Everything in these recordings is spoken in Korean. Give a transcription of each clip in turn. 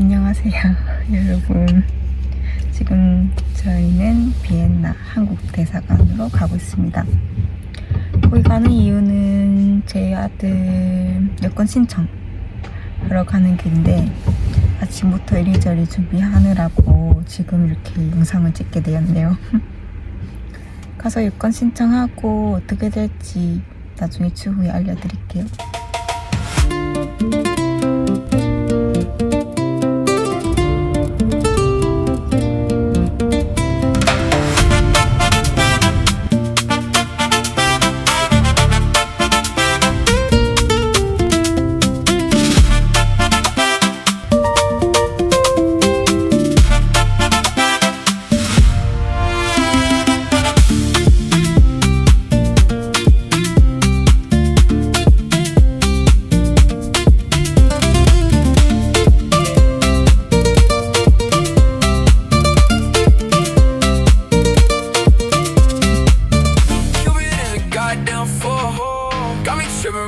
안녕하세요 여러분. 지금 저희는 비엔나 한국 대사관으로 가고 있습니다. 거기 가는 이유는 제 아들 여권 신청하러 가는 길인데 아침부터 이리저리 준비하느라고 지금 이렇게 영상을 찍게 되었네요. 가서 여권 신청하고 어떻게 될지 나중에 추후에 알려드릴게요.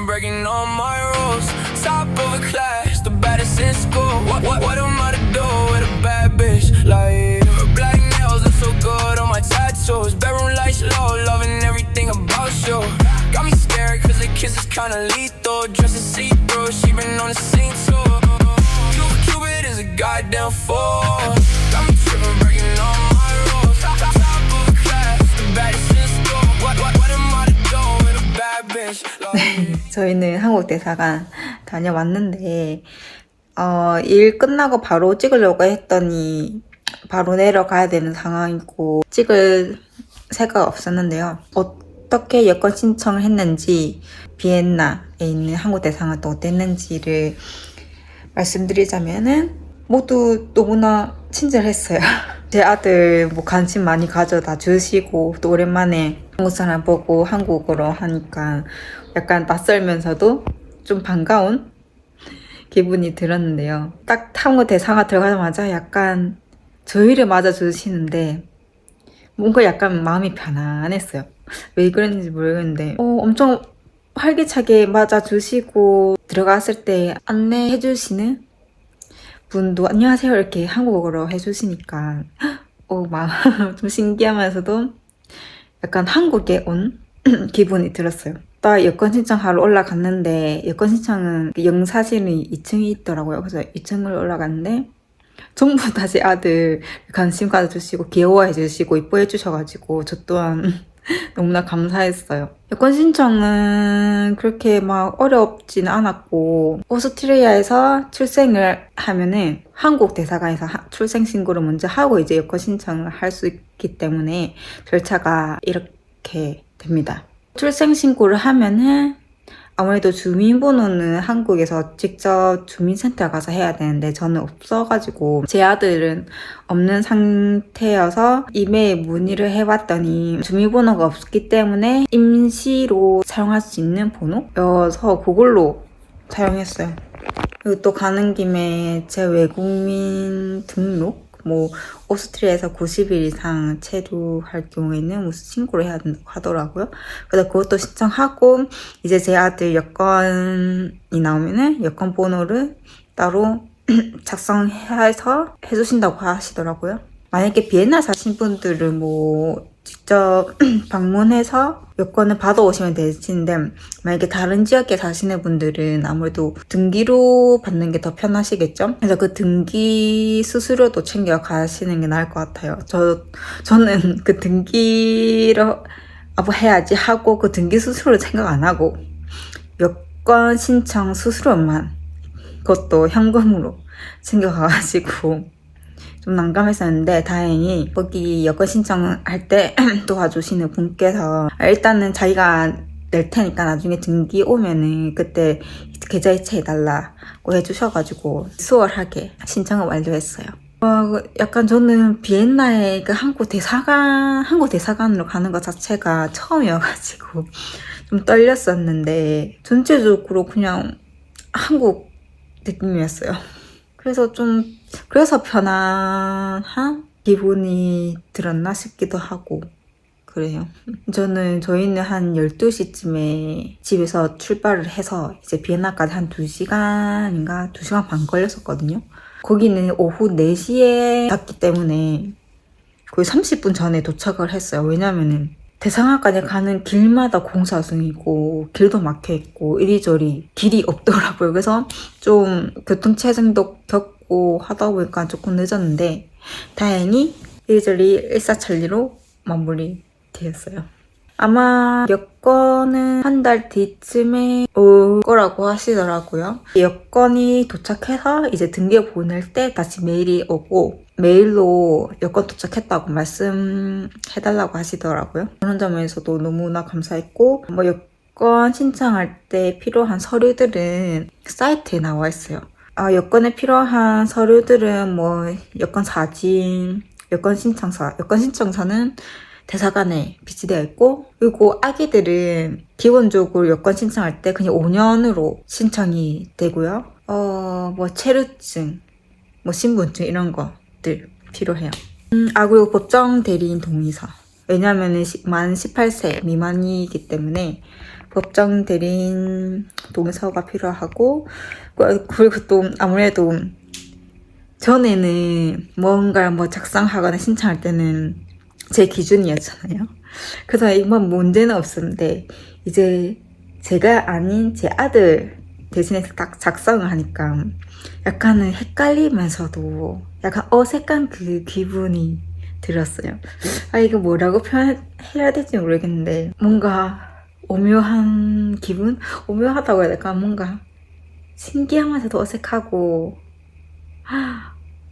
Breaking all my rules, top of a class, the baddest in school. What am I to do with a bad bitch like her? Black nails look so good on my tattoos. Bedroom lights low, loving everything about you. Got me scared cause the kiss is kinda lethal. Dressed in see-through, she been on the scene too. Cupid is a goddamn fool. Got me tripping, breaking all my rules. Top of a class, the baddest in school. What am I to do with a bad bitch like? 저희는 한국 대사관 다녀왔는데 일 끝나고 바로 찍으려고 했더니 바로 내려가야 되는 상황이고 찍을 새가 없었는데요. 어떻게 여권 신청을 했는지 비엔나에 있는 한국 대사관은 또 어땠는지를 말씀드리자면은 모두 너무나 친절했어요. 제 아들 뭐 관심 많이 가져다 주시고 또 오랜만에 한국 사람 보고 한국어로 하니까 약간 낯설면서도 좀 반가운 기분이 들었는데요. 딱 한국 대사관 들어가자마자 약간 저희를 맞아주시는데 뭔가 약간 마음이 편안했어요. 왜 그랬는지 모르겠는데 엄청 활기차게 맞아주시고 들어갔을 때 안내해주시는 분도 안녕하세요 이렇게 한국어로 해주시니까 막 좀 신기하면서도 약간 한국에 온 기분이 들었어요. 딱 여권 신청하러 올라갔는데 여권 신청은 영사실이 2층에 있더라고요. 그래서 2층을 올라갔는데 전부 다 제 아들 관심 가져주시고 귀여워해 주시고 이뻐해 주셔가지고 저 또한 너무나 감사했어요. 여권 신청은 그렇게 막 어렵지는 않았고 오스트리아에서 출생을 하면은 한국 대사관에서 출생 신고를 먼저 하고 이제 여권 신청을 할 수 있기 때문에 절차가 이렇게 됩니다. 출생 신고를 하면은 아무래도 주민번호는 한국에서 직접 주민센터 가서 해야 되는데 저는 없어가지고 제 아들은 없는 상태여서 이메일 문의를 해봤더니 주민번호가 없기 때문에 임시로 사용할 수 있는 번호여서 그걸로 사용했어요. 그리고 또 가는 김에 제 외국민 등록 뭐 오스트리아에서 90일 이상 체류할 경우에는 무슨 신고를 해야 된다고 하더라고요. 그래서 그것도 신청하고 이제 제 아들 여권이 나오면은 여권 번호를 따로 작성해서 해주신다고 하시더라고요. 만약에 비엔나 사신 분들은 뭐 직접 방문해서 여권을 받아오시면 되시는데 만약에 다른 지역에 사시는 분들은 아무래도 등기로 받는 게 더 편하시겠죠? 그래서 그 등기 수수료도 챙겨 가시는 게 나을 것 같아요. 저는 그 등기로 해야지 하고 그 등기 수수료 생각 안 하고 여권 신청 수수료만 그것도 현금으로 챙겨가가지고 좀 난감했었는데 다행히 거기 여권 신청할 때 도와주시는 분께서 일단은 자기가 낼 테니까 나중에 등기 오면은 그때 계좌 이체해달라고 해주셔가지고 수월하게 신청을 완료했어요. 약간 저는 비엔나에 그 한국 대사관으로 가는 것 자체가 처음이어가지고 좀 떨렸었는데 전체적으로 그냥 한국 느낌이었어요. 그래서 편안한 기분이 들었나 싶기도 하고 그래요. 저희는 한 12시쯤에 집에서 출발을 해서 이제 비엔나까지 한 2시간인가 2시간 반 걸렸었거든요. 거기는 오후 4시에 닫기 때문에 거의 30분 전에 도착을 했어요. 왜냐면은 대상화까지 가는 길마다 공사 중이고 길도 막혀있고 이리저리 길이 없더라고요. 그래서 좀 교통체증도 겪고 하다 보니까 조금 늦었는데 다행히 이리저리 일사천리로 마무리되었어요. 아마 여권은 한 달 뒤쯤에 올 거라고 하시더라고요. 여권이 도착해서 이제 등기에 보낼 때 다시 메일이 오고 메일로 여권 도착했다고 말씀해달라고 하시더라고요. 그런 점에서도 너무나 감사했고 뭐 여권 신청할 때 필요한 서류들은 사이트에 나와 있어요. 여권에 필요한 서류들은 뭐 여권 사진, 여권 신청서는 대사관에 비치되어 있고 그리고 아기들은 기본적으로 여권 신청할 때 그냥 5년으로 신청이 되고요. 뭐 체류증, 뭐 신분증 이런 것들 필요해요. 그리고 법정 대리인 동의서. 왜냐면은 만 18세 미만이기 때문에 법정 대리인 동의서가 필요하고 그리고 또 아무래도 전에는 뭔가를 뭐 작성하거나 신청할 때는 제 기준이었잖아요. 그래서 이건 문제는 없었는데 이제 제가 아닌 제 아들 대신해서 딱 작성을 하니까 약간은 헷갈리면서도 약간 어색한 그 기분이 들었어요. 이거 뭐라고 표현해야 될지 모르겠는데 뭔가 오묘한 기분? 오묘하다고 해야 될까? 뭔가 신기하면서도 어색하고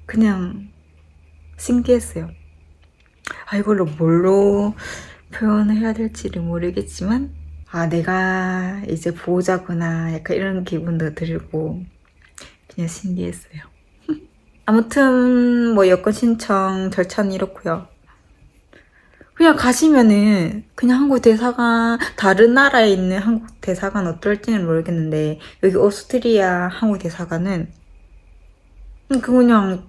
그냥 신기했어요. 이걸로 뭘로 표현을 해야 될지를 모르겠지만 내가 이제 보호자구나 약간 이런 기분도 들고 그냥 신기했어요. 아무튼 뭐 여권 신청 절차는 이렇고요. 그냥 가시면은 그냥 한국 대사관 다른 나라에 있는 한국 대사관 어떨지는 모르겠는데 여기 오스트리아 한국 대사관은 그냥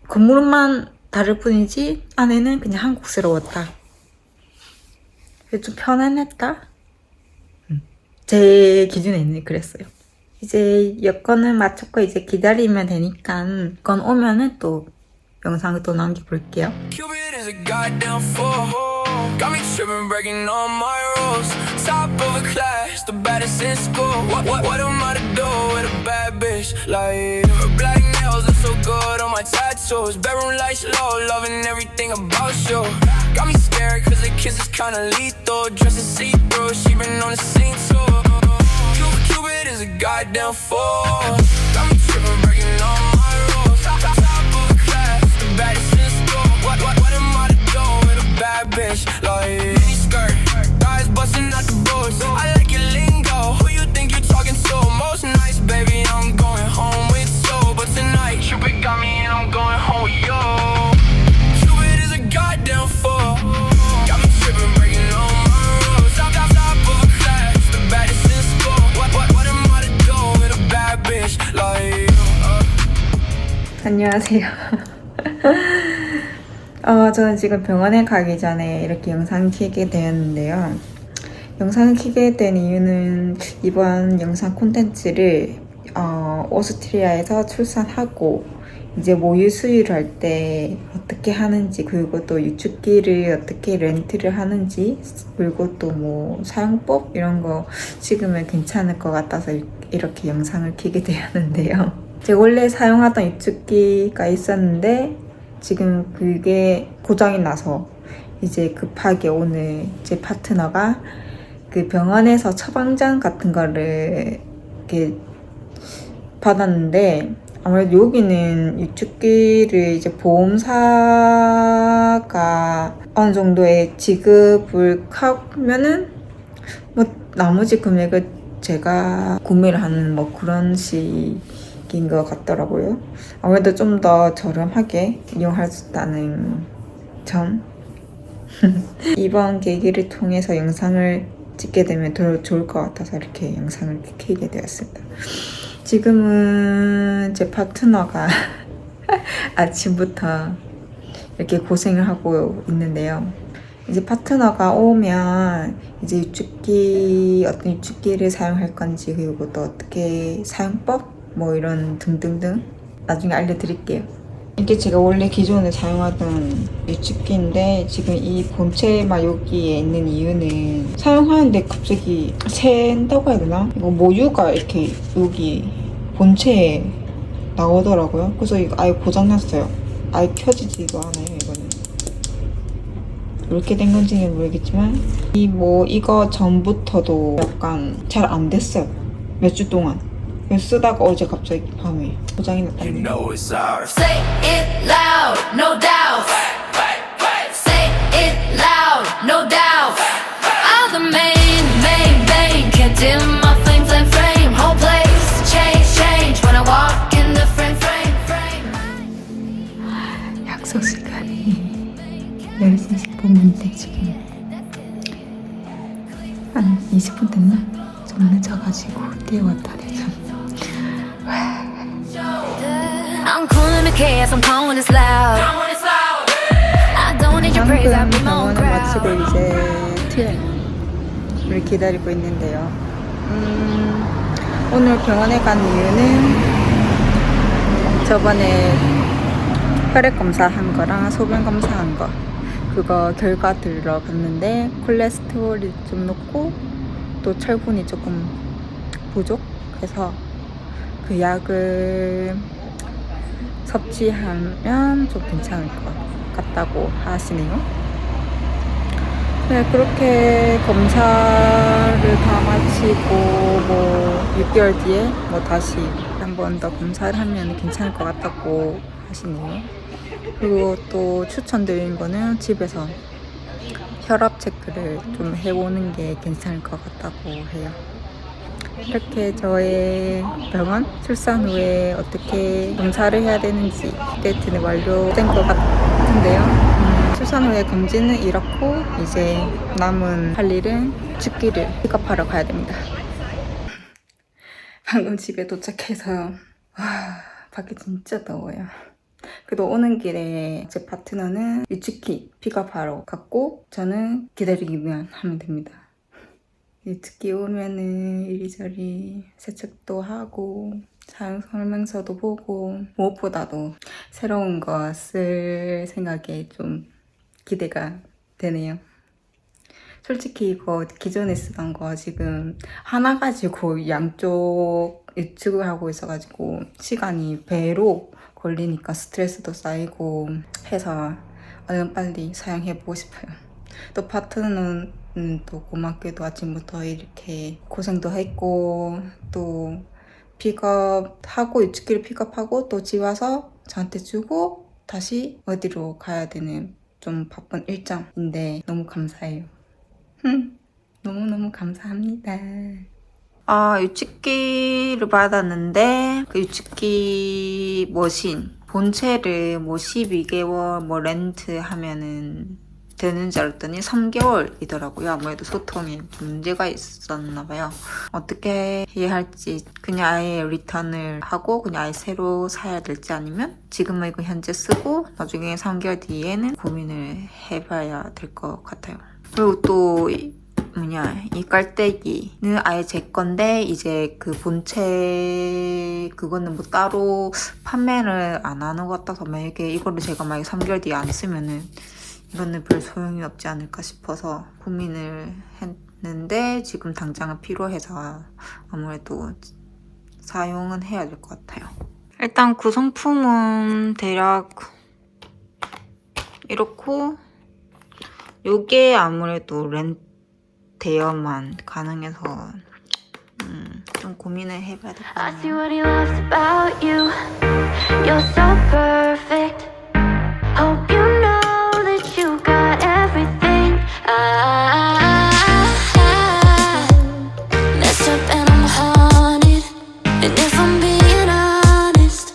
건물만 다를 뿐이지 안에는 그냥 한국스러웠다. 좀 편안했다. 제 기준에는 그랬어요. 이제 여권을 마쳤고 이제 기다리면 되니까 여권 오면은 또 영상을 또 남겨볼게요. Cupid is a goddamn fool. Got me tripping, breaking all my rules. Top of a class, the baddest in school. What am I to do with a bad bitch like her? Black nails look so good on my tattoos. Bedroom lights low, loving everything about you. Got me scared cause the kiss is kinda lethal. Dressing see-through, she been on the scene too. Cupid is a goddamn fool. Got me tripping, breaking all my rules. Top of a class, the baddest in school. What am I to do with a bad bitch like mini skirt? Guys busting out the boots. I like your lingo. Who you think you talking to? Most nice, baby. I'm going home with you. But tonight, Cupid got me and I'm going home with you. Cupid is a goddamn fool. Got me tripping, breaking all my rules. Top of a class, the baddest in school. What am I to do with a bad bitch like 안녕하세요. 저는 지금 병원에 가기 전에 이렇게 영상 켜게 되었는데요. 영상을 켜게 된 이유는 이번 영상 콘텐츠를 오스트리아에서 출산하고 이제 모유 수유를 할 때 어떻게 하는지 그리고 또 유축기를 어떻게 렌트를 하는지 그리고 또 뭐 사용법 이런 거 찍으면 괜찮을 것 같아서 이렇게 영상을 켜게 되었는데요. 제가 원래 사용하던 유축기가 있었는데 지금 그게 고장이 나서 이제 급하게 오늘 제 파트너가 그 병원에서 처방전 같은 거를 이렇게 받았는데 아무래도 여기는 유축기를 이제 보험사가 어느 정도의 지급을 하면은 뭐 나머지 금액을 제가 구매를 하는 뭐 그런 식인 것 같더라고요. 아무래도 좀 더 저렴하게 이용할 수 있다는 점. 이번 계기를 통해서 영상을 찍게 되면 더 좋을 것 같아서 이렇게 영상을 켜게 되었습니다. 지금은 제 파트너가 아침부터 이렇게 고생을 하고 있는데요. 이제 파트너가 오면 이제 어떤 유축기를 사용할 건지 그리고 또 어떻게 사용법 뭐 이런 등등등 나중에 알려드릴게요. 이게 제가 원래 기존에 사용하던 위축기인데 지금 이 본체만 여기에 있는 이유는 사용하는데 갑자기 샌다고 해야 되나? 이거 모유가 이렇게 여기 본체에 나오더라고요. 그래서 이거 아예 고장났어요. 아예 켜지지도 않아요, 이거는. 이렇게 된 건지는 모르겠지만 이거 전부터도 약간 잘 안 됐어요. 몇 주 동안. 그래서 쓰다가 어제 갑자기 밤에 고장이 You 났다는 거. know it's ours. Say it loud, no doubt. Say it loud, no doubt. I'm the main, can't dim my flame, flame. Whole place change when I walk in the frame. 약속 시간이 10시 10분인데 지금 한 20분 됐나? 좀 늦어가지고 뛰어왔다네 참. I'm cool in the chaos, I'm calling this loud. I don't need your praise, I 방금 be my own 병원을 마치고 crowd. 이제 트레이닝을 기다리고 있는데요. 오늘 병원에 간 이유는 저번에 혈액 검사한 거랑 소변 검사한 거 그거 결과 들어봤는데 콜레스테롤이 좀 높고 또 철분이 조금 부족해서 그 약을 섭취하면 좀 괜찮을 것 같다고 하시네요. 네, 그렇게 검사를 다 마치고 6개월 뒤에 다시 한 번 더 검사를 하면 괜찮을 것 같다고 하시네요. 그리고 또 추천드리는 거는 집에서 혈압 체크를 좀 해보는 게 괜찮을 것 같다고 해요. 이렇게 저의 병원 출산 후에 어떻게 검사를 해야 되는지 업데이트는 완료된 것 같은데요. 출산 후에 검진은 이렇고 이제 남은 할 일은 죽기를 픽업하러 가야 됩니다. 방금 집에 도착해서 밖에 진짜 더워요. 그래도 오는 길에 제 파트너는 위축기 픽업하러 갔고 저는 기다리기만 하면 됩니다. 위축기 오면은 이리저리 세척도 하고 사용 설명서도 보고 무엇보다도 새로운 거 쓸 생각에 좀 기대가 되네요. 솔직히 이거 기존에 쓰던 거 지금 하나 가지고 양쪽 유축을 하고 있어가지고 시간이 배로 걸리니까 스트레스도 쌓이고 해서 얼른 빨리 사용해보고 싶어요. 또 파트너는 또 고맙게도 아침부터 이렇게 고생도 했고 또 픽업하고 유축기를 픽업하고 또 집 와서 저한테 주고 다시 어디로 가야 되는 좀 바쁜 일정인데 너무 감사해요. 너무너무 감사합니다. 유축기를 받았는데 그 유축기 머신 본체를 12개월 렌트 하면은 되는 줄 알았더니 3개월이더라고요. 아무래도 소통에 문제가 있었나 봐요. 어떻게 해야 할지 그냥 아예 리턴을 하고 그냥 아예 새로 사야 될지 아니면 지금은 이거 현재 쓰고 나중에 3개월 뒤에는 고민을 해봐야 될 것 같아요. 그리고 또 이 깔때기는 아예 제 건데 이제 그 본체 그거는 따로 판매를 안 하는 것 같아서 만약에 이거를 제가 만약에 3개월 뒤에 안 쓰면은 이거는 별 소용이 없지 않을까 싶어서 고민을 했는데 지금 당장은 필요해서 아무래도 사용은 해야 될 것 같아요. 일단 구성품은 대략 이렇고 요게 아무래도 대여만 가능해서 좀 고민을 해봐야 될 것 I see 같아요. what he loves about you. You're so perfect. Hope you know that you got everything. I messed up and I'm haunted. And if I'm being honest,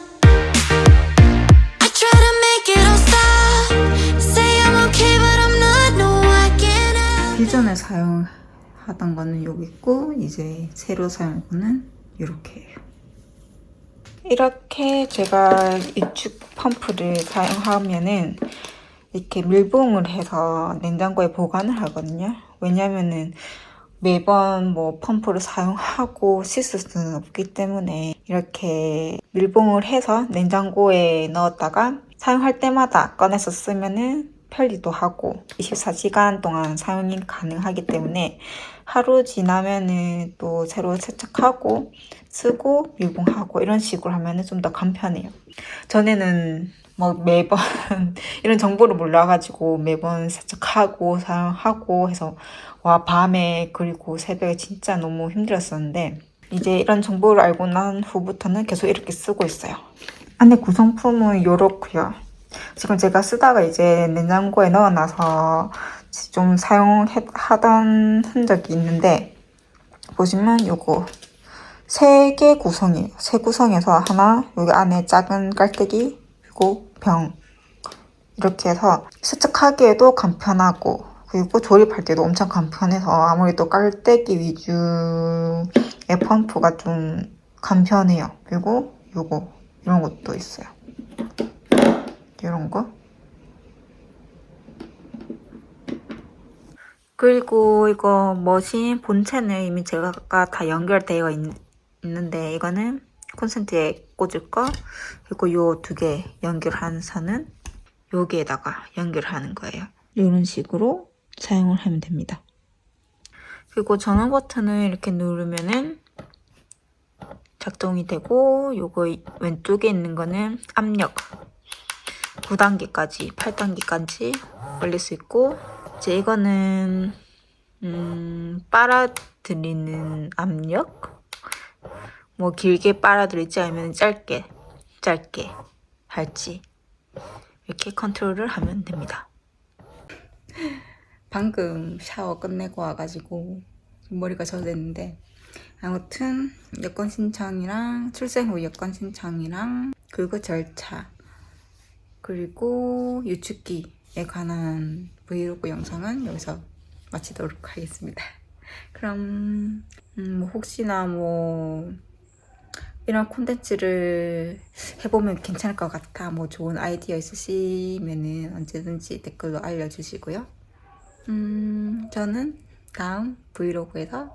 I try to make it all stop. Say I'm okay, but I'm not. No, I can't. 기존에 사용하던 거는 여기 있고 이제 새로 사용한 거는 이렇게예요. 이렇게 제가 위축 펌프를 사용하면은 이렇게 밀봉을 해서 냉장고에 보관을 하거든요. 왜냐면은 매번 뭐 펌프를 사용하고 씻을 수는 없기 때문에 이렇게 밀봉을 해서 냉장고에 넣었다가 사용할 때마다 꺼내서 쓰면은 편리도 하고 24시간 동안 사용이 가능하기 때문에 하루 지나면은 또 새로 세척하고 쓰고 밀봉하고 이런 식으로 하면은 좀 더 간편해요. 전에는 뭐 매번 이런 정보를 몰라가지고 매번 세척하고 사용하고 해서 와 밤에 그리고 새벽에 진짜 너무 힘들었었는데 이제 이런 정보를 알고 난 후부터는 계속 이렇게 쓰고 있어요. 안에 구성품은 이렇고요. 지금 제가 쓰다가 이제 냉장고에 넣어놔서 좀 사용하던 흔적이 있는데 보시면 요거 3개 구성이에요. 3구성에서 하나, 여기 안에 작은 깔때기, 그리고 병 이렇게 해서 세척하기에도 간편하고 그리고 조립할 때도 엄청 간편해서 아무래도 깔때기 위주의 펌프가 좀 간편해요. 그리고 요거 이런 것도 있어요. 이런 거. 그리고 이거 머신 본체는 이미 제가 다 연결되어 있는데 이거는 콘센트에 꽂을 거 그리고 요 2개 연결하는 선은 여기에다가 연결하는 거예요. 이런 식으로 사용을 하면 됩니다. 그리고 전원 버튼을 이렇게 누르면은 작동이 되고 요거 왼쪽에 있는 거는 압력 9단계까지 8단계까지 올릴 수 있고 이제 이거는 빨아들이는 압력 뭐 길게 빨아들일지 아니면 짧게 할지 이렇게 컨트롤을 하면 됩니다. 방금 샤워 끝내고 와가지고 머리가 젖었는데 아무튼 여권 신청이랑 출생 후 여권 신청이랑 그리고 절차 그리고 유축기에 관한 브이로그 영상은 여기서 마치도록 하겠습니다. 그럼 뭐 혹시나 뭐 이런 콘텐츠를 해보면 괜찮을 것 같아 뭐 좋은 아이디어 있으시면은 언제든지 댓글로 알려주시고요. 저는 다음 브이로그에서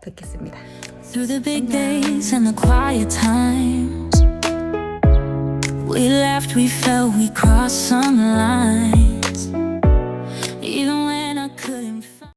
뵙겠습니다. Through the big days and the quiet times, we laughed, we felt, we crossed some lines.